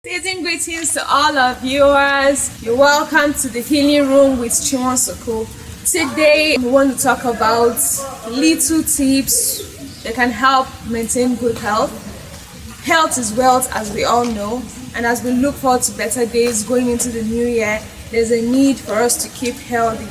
Season greetings to all our viewers. You're welcome to the Healing Room with Chinwosoko. Today we want to talk about little tips that can help maintain good health. Health is wealth, as we all know, and as we look forward to better days going into the new year, there's a need for us to keep healthy.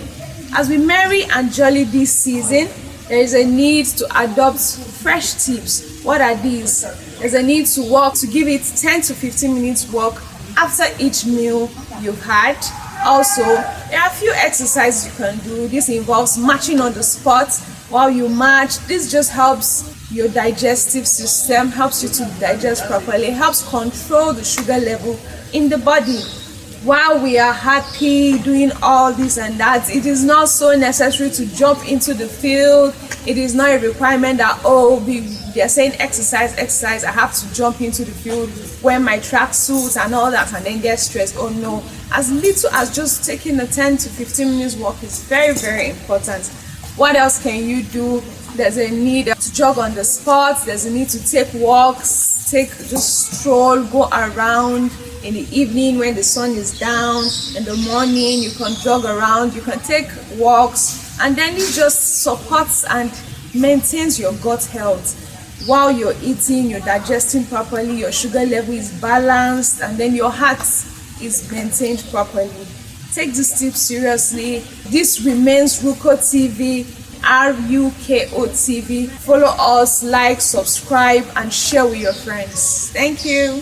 As we merry and jolly this season, there is a need to adopt fresh tips. What are these? There's a need to walk, to give it 10 to 15 minutes walk after each meal you've had. Also, there are a few exercises you can do. This involves marching on the spot while you march. This just helps your digestive system, helps you to digest properly, helps control the sugar level in the body. While we are happy doing all this and that, it is not so necessary to jump into the field. It is not a requirement that, they're saying exercise, I have to jump into the field, wear my tracksuit and all that and then get stressed. Oh no, as little as just taking a 10 to 15 minutes walk is very, very important. What else can you do? There's a need to jog on the spot. There's a need to take walks, just stroll, go around. In the evening when the sun is down, in the morning you can jog around, you can take walks, and then it just supports and maintains your gut health. While you're eating, you're digesting properly, your sugar level is balanced, and then your heart is maintained properly. Take this tip seriously. This remains Ruko TV, RUKO TV. Follow us, like, subscribe, and share with your friends. Thank you.